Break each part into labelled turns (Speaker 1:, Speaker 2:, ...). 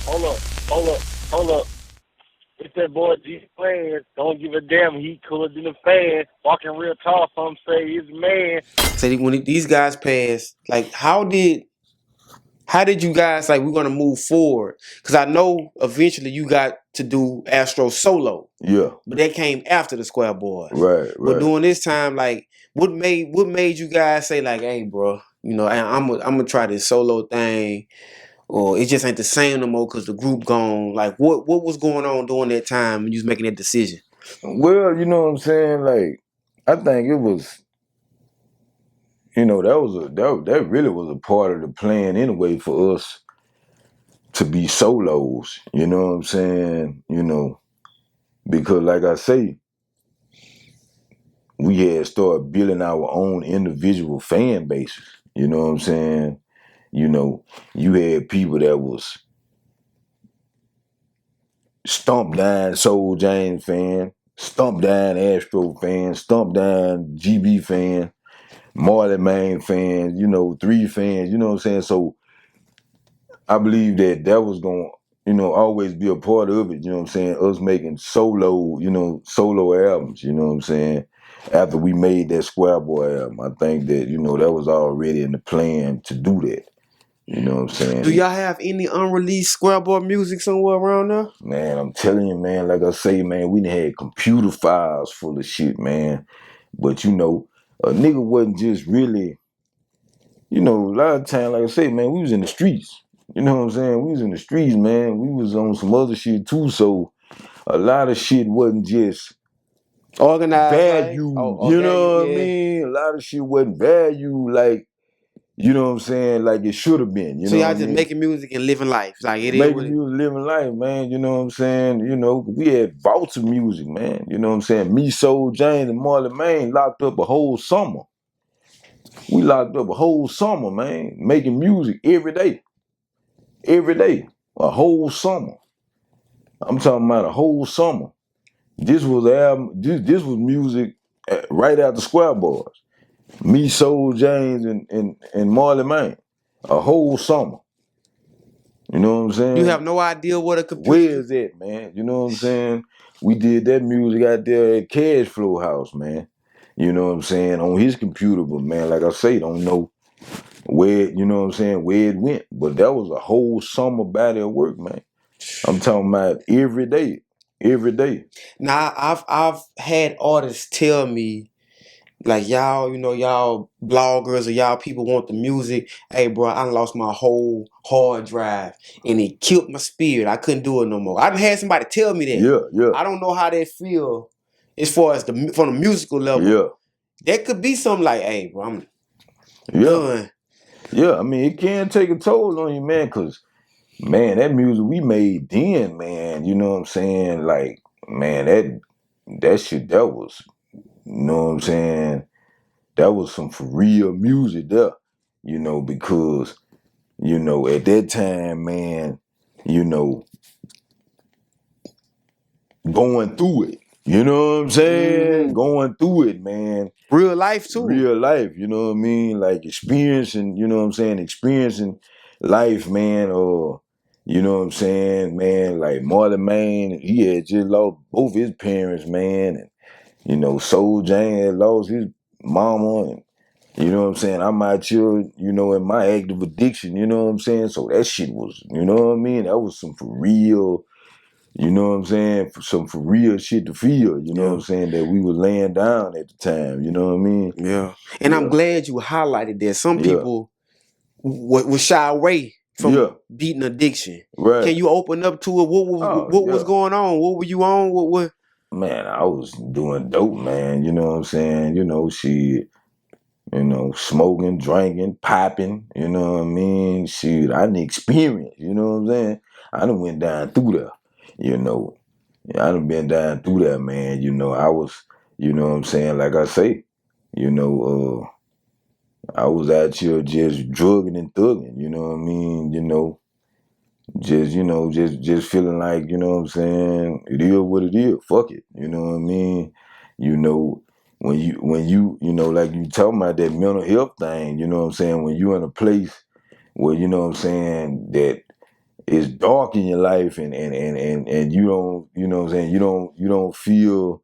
Speaker 1: hold up, hold up, hold up. It's that boy G Plans. Don't give a damn. He cooler than a fan. Walking real tall. Some say he's a man.
Speaker 2: So when these guys passed, like how did you guys like we're gonna move forward? Because I know eventually you got to do Astro solo,
Speaker 3: Yeah.
Speaker 2: but that came after the Square Boys.
Speaker 3: Right.
Speaker 2: But
Speaker 3: Right.
Speaker 2: during this time, like what made you guys say like, hey, bro, I'm gonna try this solo thing, or it just ain't the same no more because the group gone. Like what was going on during that time when you was making that decision?
Speaker 3: Well, you know what I'm saying? Like, I think it was, that really was a part of the plan anyway for us to be solos. You know what I'm saying? Because like I say, we had started building our own individual fan bases. You know what I'm saying? You had people that was stomp down Soul James fan, stomp down Astro fan, stomp down GB fan, Marley Main fans, Three fans, you know what I'm saying? So I believe that was going to, always be a part of it, you know what I'm saying? Us making solo albums, you know what I'm saying? After we made that Square Boy album, I think that, that was already in the plan to do that. You know what I'm saying?
Speaker 2: Do y'all have any unreleased Square Boy music somewhere around there?
Speaker 3: Man, I'm telling you, man, like I say, man, we done had computer files full of shit, man. But a nigga wasn't just really, a lot of time, like I say, man, we was in the streets. You know what I'm saying? We was in the streets, man. We was on some other shit too, so a lot of shit wasn't just
Speaker 2: Organized, like
Speaker 3: value. You
Speaker 2: value,
Speaker 3: know what I
Speaker 2: yeah.
Speaker 3: mean? A lot of shit wasn't value like, you know what I'm saying, like it should have been. You
Speaker 2: So
Speaker 3: know what
Speaker 2: y'all
Speaker 3: I
Speaker 2: just
Speaker 3: mean?
Speaker 2: making music and living life, like it is what
Speaker 3: Making
Speaker 2: it.
Speaker 3: music, living life, man. You know what I'm saying? We had vaults of music, man. You know what I'm saying? Me, Soul James, and Marley Main locked up a whole summer. We locked up a whole summer, man, making music every day. Every day. A whole summer. I'm talking about a whole summer. This was album. This was music right after Square Boys. Me, Soul James, and Marley Main. A whole summer. You know what I'm
Speaker 2: You
Speaker 3: saying?
Speaker 2: have no idea what a
Speaker 3: Where
Speaker 2: computer.
Speaker 3: is that, man? You know what I'm saying? We did that music out there at Cash Flow House, man. You know what I'm saying? On his computer, but man, like I say, don't know where, you know what I'm saying, where it went. But that was a whole summer body of work, man. I'm talking about every day. Every day.
Speaker 2: Now I've had artists tell me like y'all, y'all bloggers or y'all people want the music. Hey, bro, I lost my whole hard drive and it killed my spirit. I couldn't do it no more. I've had somebody tell me that.
Speaker 3: Yeah, yeah,
Speaker 2: I don't know how they feel as far as from the musical level.
Speaker 3: yeah,
Speaker 2: That could be something like, hey, bro, I'm
Speaker 3: yeah.
Speaker 2: done.
Speaker 3: Yeah, I mean, it can take a toll on you, man, because, man, that music we made then, man, you know what I'm saying? Like, man, that shit, that was, you know what I'm saying? That was some for real music there, because, at that time, man, you know, going through it. You know what I'm saying?
Speaker 2: Mm-hmm.
Speaker 3: Going through it, man.
Speaker 2: Real life too.
Speaker 3: Real life, you know what I mean? Like experiencing, you know what I'm saying? Experiencing life, man, or, you know what I'm saying, man, like Marley Main, he had just lost both his parents, man, and, Soul Jane had lost his mama, and, you know what I'm saying? I'm out here, in my active addiction, you know what I'm saying? So that shit was, you know what I mean? That was some for real, you know what I'm saying? Some for real shit to feel, you know what
Speaker 2: Yeah.
Speaker 3: I'm saying? That we was laying down at the time, you know what I mean?
Speaker 2: Yeah. And I'm
Speaker 3: Yeah,
Speaker 2: glad you highlighted that. Some
Speaker 3: yeah,
Speaker 2: people would shy away
Speaker 3: yeah,
Speaker 2: from beating addiction. Can
Speaker 3: right.
Speaker 2: you open up to it?
Speaker 3: Oh,
Speaker 2: What was
Speaker 3: yeah.
Speaker 2: going on? What were you on? What?
Speaker 3: Man, I was doing dope, man, you know what I'm saying? Shit, smoking, drinking, popping, you know what I mean? Shit, I done experienced, you know what I'm saying? I done went down through there, you know. Yeah, I done been down through that, man. I was, you know what I'm saying? Like I say, you know, I was out here just drugging and thugging, you know what I mean? Just feeling like, you know what I'm saying, it is what it is. Fuck it. You know what I mean? You know, like you talking about that mental health thing, you know what I'm saying, when you in a place where, you know what I'm saying, that it's dark in your life and you don't, you know what I'm saying, you don't feel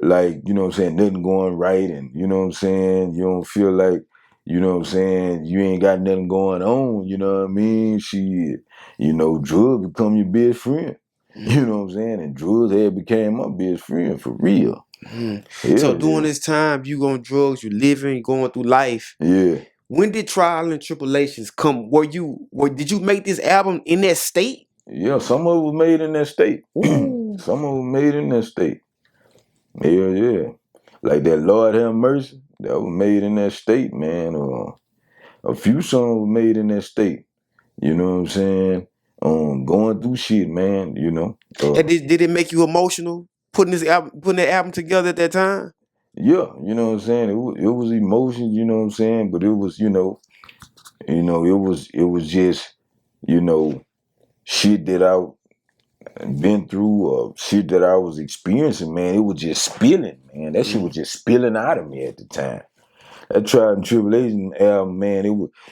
Speaker 3: like, you know what I'm saying, nothing going right, and you know what I'm saying, you don't feel like, you know what I'm saying, you ain't got nothing going on, you know what I mean? Shit, you know, drugs become your best friend. You know what I'm saying? And drugs had became my best friend for real.
Speaker 2: So
Speaker 3: Hell
Speaker 2: during
Speaker 3: yeah.
Speaker 2: this time, you on drugs, you living, going through life.
Speaker 3: Yeah.
Speaker 2: When did Trial and Tribulations come? Did you make this album in that state?
Speaker 3: Yeah, some of it was made in that state.
Speaker 2: Ooh.
Speaker 3: Some of it was made in that state. Yeah, yeah. Like that Lord Have Mercy, that was made in that state, man. A few songs were made in that state. You know what I'm saying? Going through shit, man, you know.
Speaker 2: And did it make you emotional putting that album together at that time?
Speaker 3: Yeah, you know what I'm saying? It was emotions, you know what I'm saying? But it was, it was just, you know, shit that I been through or shit that I was experiencing, man. It was just spilling, man. That shit was just spilling out of me at the time. That Trial and Tribulation album, man,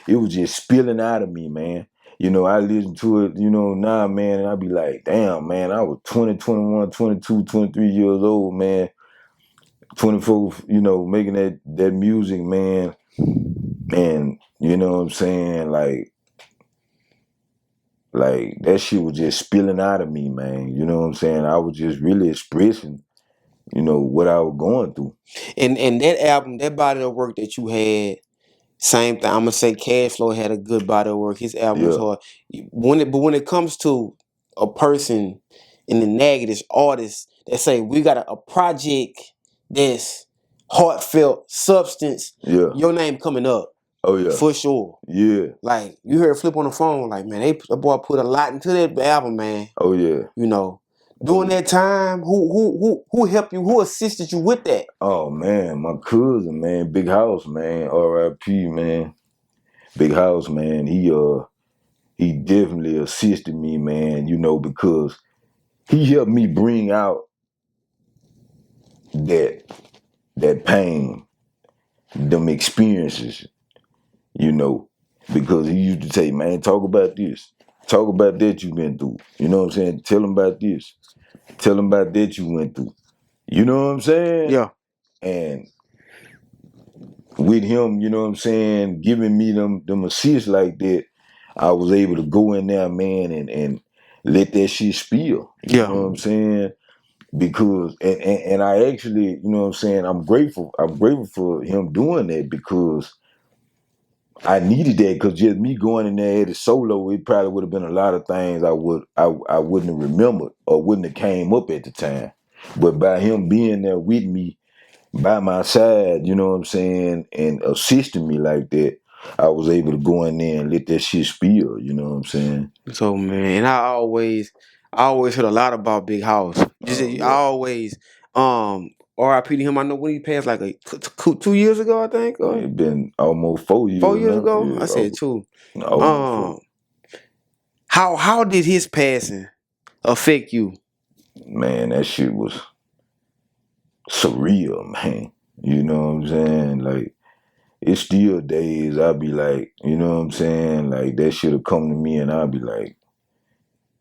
Speaker 3: it was just spilling out of me, man. You know, I listen to it, you know, now, man, and I be like, damn, man, I was 20, 21, 22, 23 years old, man. 24, you know, making that music, man. And, you know what I'm saying? Like that shit was just spilling out of me, man. You know what I'm saying? I was just really expressing, you know, what I was going through.
Speaker 2: And that album, that body of work that you had, same thing. I'm gonna say Cash Flow had a good body of work. His album was
Speaker 3: Yeah.
Speaker 2: hard. But when it comes to a person in the negatives, artists that say we got a project that's heartfelt substance,
Speaker 3: Yeah.
Speaker 2: your name coming up.
Speaker 3: Oh yeah.
Speaker 2: For sure.
Speaker 3: Yeah.
Speaker 2: Like you heard Flip on the phone, like, man, that boy put a lot into that album, man.
Speaker 3: Oh yeah.
Speaker 2: You know. During that time, who helped you? Who assisted you with that?
Speaker 3: Oh man, my cousin, man, Big House, man, R.I.P., man. Big House, man, he definitely assisted me, man, you know, because he helped me bring out that pain, them experiences, you know, because he used to say, man, talk about this. Talk about that you been through. You know what I'm saying? Tell them about this. Tell them about that you went through. You know what I'm saying?
Speaker 2: Yeah.
Speaker 3: And with him, you know what I'm saying, giving me them assists like that, I was able to go in there, man, and let that shit spill. You know what I'm saying? Because and I actually, you know what I'm saying, I'm grateful for him doing that because I needed that, because just me going in there at it solo, it probably would have been a lot of things I wouldn't have remembered or wouldn't have came up at the time. But by him being there with me, by my side, you know what I'm saying, and assisting me like that, I was able to go in there and let that shit spill, you know what I'm saying?
Speaker 2: So man, I always heard a lot about Big House.
Speaker 3: Oh
Speaker 2: I
Speaker 3: yeah.
Speaker 2: always R.I.P. to him. I know when he passed like 2 years ago, I think, or
Speaker 3: It been almost 4 years
Speaker 2: 4 years
Speaker 3: now.
Speaker 2: ago. I
Speaker 3: Yeah,
Speaker 2: said two.
Speaker 3: almost 4.
Speaker 2: How did his passing affect you?
Speaker 3: Man, that shit was surreal, man. You know what I'm saying? Like, it's still days I be like, you know what I'm saying? Like, that shit will come to me and I'll be like,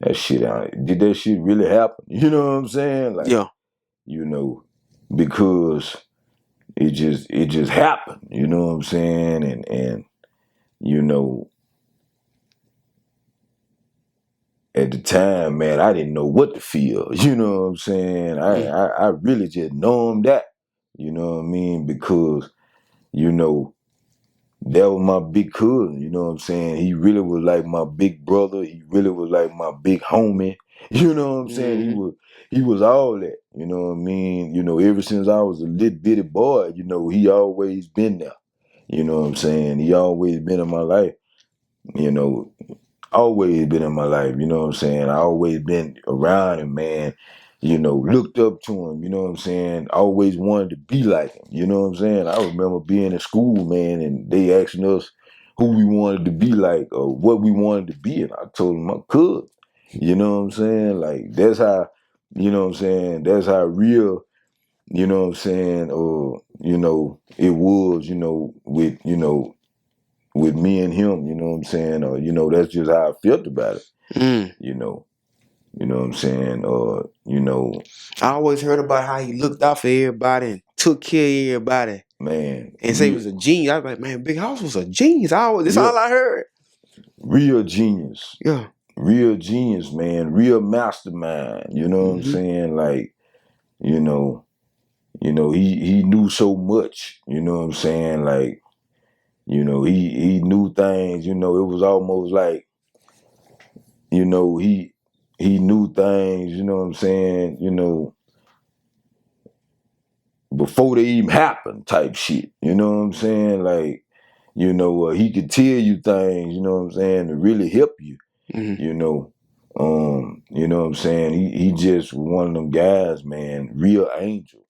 Speaker 3: did that shit really happen? You know what I'm saying? Like,
Speaker 2: Yeah.
Speaker 3: you know, because it just happened, you know what I'm saying? And you know, at the time, man, I didn't know what to feel. You know what I'm saying? I really just numbed that. You know what I mean? Because, you know, that was my big cousin, you know what I'm saying? He really was like my big brother. He really was like my big homie. You know what I'm saying? He was all that, you know what I mean? You know, ever since I was a little bitty boy, you know, he always been there. You know what I'm saying? He always been in my life, you know, always been in my life, you know what I'm saying? I always been around him, man, you know, looked up to him, you know what I'm saying? Always wanted to be like him, you know what I'm saying? I remember being in school, man, and they asking us who we wanted to be like or what we wanted to be, and I told them I could. You know what I'm saying? Like, that's how, you know what I'm saying, that's how real, you know what I'm saying, you know, it was, you know, with, you know, with me and him, you know what I'm saying? Or, you know, that's just how I felt about it, you know. You know what I'm saying? You know.
Speaker 2: I always heard about how he looked out for everybody and took care of everybody.
Speaker 3: Man.
Speaker 2: And say he was a genius. I was like, man, Big House was a genius. That's all I heard.
Speaker 3: Real genius.
Speaker 2: Yeah.
Speaker 3: Real genius, man. Real mastermind. You know what I'm saying? Like, you know, he knew so much. You know what I'm saying? Like, you know, he knew things, you know, it was almost like, you know, he knew things, you know what I'm saying, you know, before they even happened type shit. You know what I'm saying? Like, you know, he could tell you things, you know what I'm saying, to really help you, you know. You know what I'm saying? He just one of them guys, man, real angel.